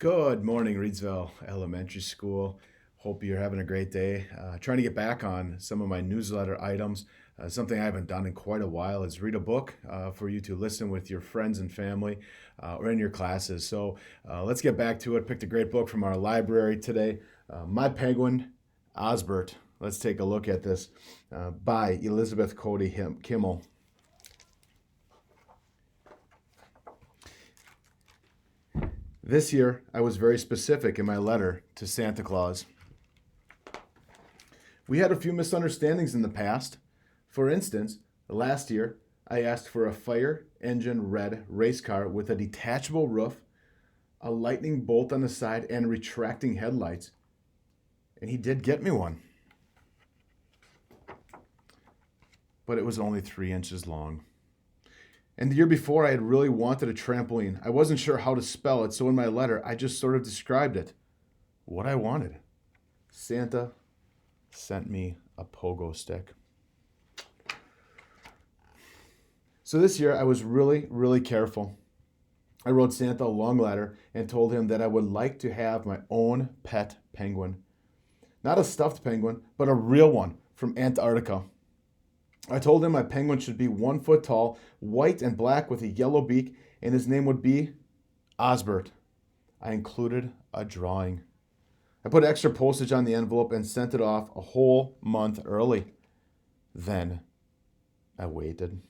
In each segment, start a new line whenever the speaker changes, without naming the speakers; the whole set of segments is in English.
Good morning, Reedsville Elementary School. Hope you're having a great day. Trying to get back on some of my newsletter items. Something I haven't done in quite a while is read a book for you to listen with your friends and family or in your classes. So let's get back to it. Picked a great book from our library today, My Penguin Osbert. Let's take a look at this by Elizabeth Cody Kimmel. This year, I was very specific in my letter to Santa Claus. We had a few misunderstandings in the past. For instance, last year, I asked for a fire engine red race car with a detachable roof, a lightning bolt on the side, and retracting headlights. And he did get me one. But it was only 3 inches long. And the year before, I had really wanted a trampoline. I wasn't sure how to spell it, so in my letter, I just sort of described it. What I wanted. Santa sent me a pogo stick. So this year, I was really careful. I wrote Santa a long letter and told him that I would like to have my own pet penguin. Not a stuffed penguin, but a real one from Antarctica. I told him my penguin should be 1 foot tall, white and black with a yellow beak, and his name would be Osbert. I included a drawing. I put extra postage on the envelope and sent it off a whole month early. Then I waited.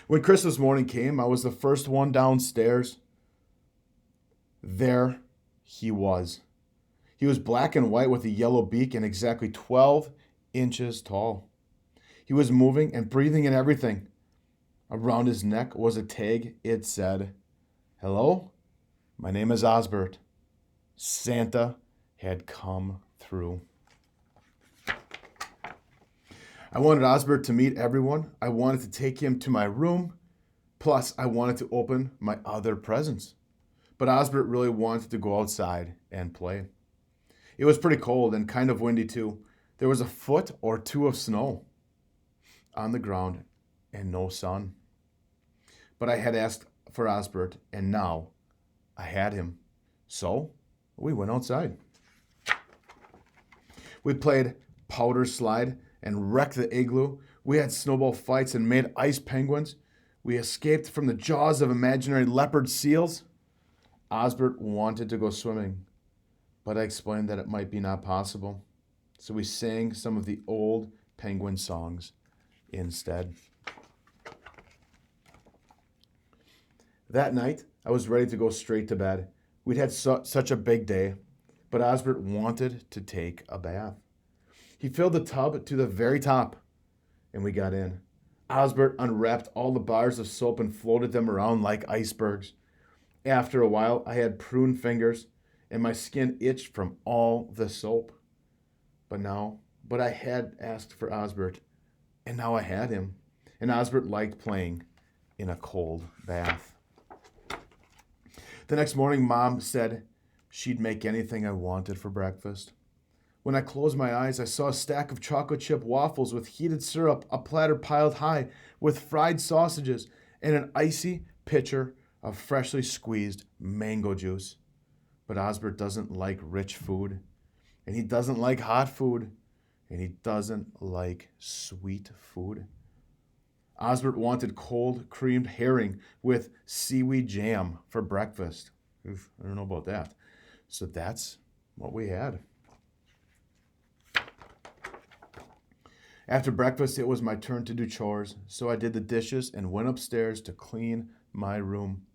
When Christmas morning came, I was the first one downstairs. There he was. He was black and white with a yellow beak and exactly 12 inches tall. He was moving and breathing and everything. Around his neck was a tag. It said, "Hello, my name is Osbert." Santa had come through. I wanted Osbert to meet everyone. I wanted to take him to my room. Plus, I wanted to open my other presents. But Osbert really wanted to go outside and play. It was pretty cold and kind of windy too. There was a foot or two of snow on the ground and no sun. But I had asked for Osbert, and now I had him. So we went outside. We played powder slide and wrecked the igloo. We had snowball fights and made ice penguins. We escaped from the jaws of imaginary leopard seals. Osbert wanted to go swimming, but I explained that it might be not possible. So we sang some of the old penguin songs instead. That night, I was ready to go straight to bed. We'd had such a big day, but Osbert wanted to take a bath. He filled the tub to the very top, and we got in. Osbert unwrapped all the bars of soap and floated them around like icebergs. After a while, I had prune fingers, and my skin itched from all the soap. But I had asked for Osbert, and now I had him. And Osbert liked playing in a cold bath. The next morning, Mom said she'd make anything I wanted for breakfast. When I closed my eyes, I saw a stack of chocolate chip waffles with heated syrup, a platter piled high with fried sausages, and an icy pitcher of freshly squeezed mango juice. But Osbert doesn't like rich food, and he doesn't like hot food, and he doesn't like sweet food. Osbert wanted cold creamed herring with seaweed jam for breakfast. Oof, I don't know about that. So that's what we had. After breakfast, it was my turn to do chores, so I did the dishes and went upstairs to clean my room.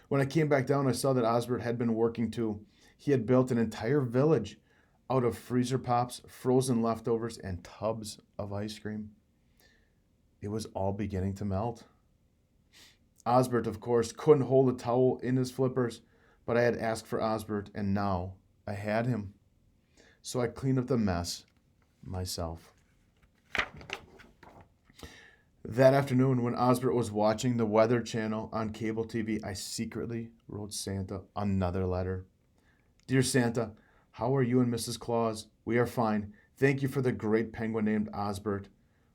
When I came back down, I saw that Osbert had been working too. He had built an entire village out of freezer pops, frozen leftovers, and tubs of ice cream. It was all beginning to melt. Osbert, of course, couldn't hold a towel in his flippers, but I had asked for Osbert, and now I had him. So I cleaned up the mess myself. That afternoon, when Osbert was watching the Weather Channel on cable TV, I secretly wrote Santa another letter. Dear Santa, how are you and Mrs. Claus? We are fine. Thank you for the great penguin named Osbert.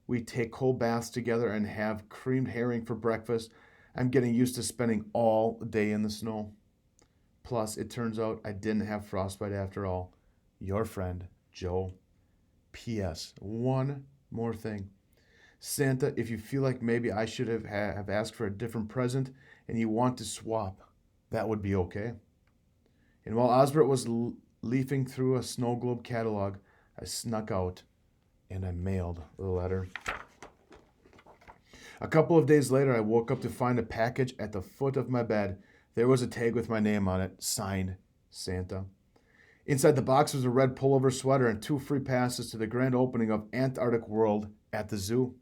We take cold baths together and have creamed herring for breakfast. I'm getting used to spending all day in the snow. Plus, it turns out I didn't have frostbite after all. Your friend, Joe. P.S. One more thing. Santa, if you feel like maybe I should have asked for a different present and you want to swap, that would be okay. And while Osbert was leafing through a snow globe catalog, I snuck out and I mailed the letter. A couple of days later, I woke up to find a package at the foot of my bed. There was a tag with my name on it, signed Santa. Inside the box was a red pullover sweater and 2 free passes to the grand opening of Antarctic World at the zoo.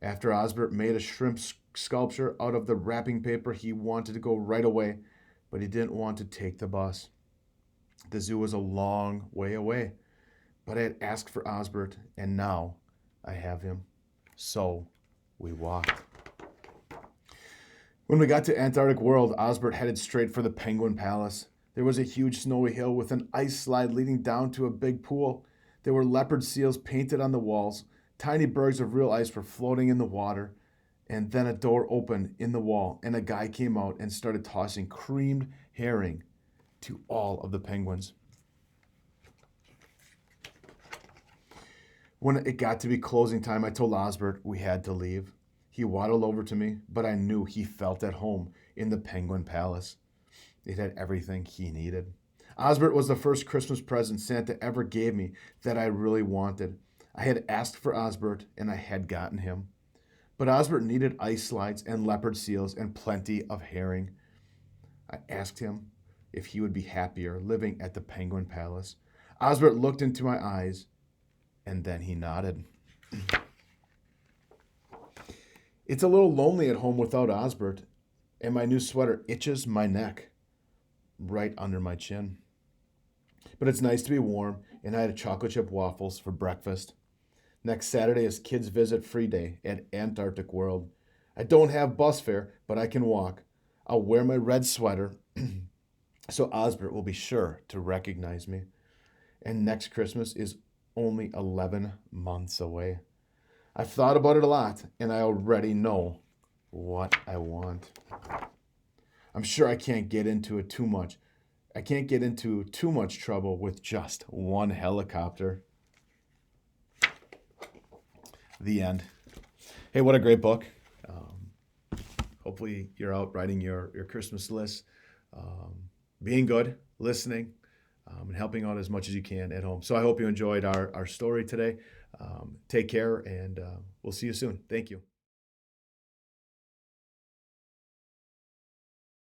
After Osbert made a shrimp sculpture out of the wrapping paper, he wanted to go right away, but he didn't want to take the bus. The zoo was a long way away, but I had asked for Osbert, and now I have him. So we walked. When we got to Antarctic World, Osbert headed straight for the Penguin Palace. There was a huge snowy hill with an ice slide leading down to a big pool. There were leopard seals painted on the walls. Tiny bergs of real ice were floating in the water. And then a door opened in the wall, and a guy came out and started tossing creamed herring to all of the penguins. When it got to be closing time, I told Osbert we had to leave. He waddled over to me, but I knew he felt at home in the Penguin Palace. It had everything he needed. Osbert was the first Christmas present Santa ever gave me that I really wanted. I had asked for Osbert, and I had gotten him. But Osbert needed ice slides and leopard seals and plenty of herring. I asked him if he would be happier living at the Penguin Palace. Osbert looked into my eyes, and then he nodded. It's a little lonely at home without Osbert, and my new sweater itches my neck right under my chin. But it's nice to be warm, and I had chocolate chip waffles for breakfast. Next Saturday is Kids Visit Free Day at Antarctic World. I don't have bus fare, but I can walk. I'll wear my red sweater, so Osbert will be sure to recognize me. And next Christmas is only 11 months away. I've thought about it a lot, and I already know what I want. I'm sure I can't get into it too much. I can't get into too much trouble with just one helicopter. The end. Hey, what a great book. Hopefully you're out writing your Christmas list, being good, listening, and helping out as much as you can at home. So I hope you enjoyed our story today. Take care, and we'll see you soon. Thank you.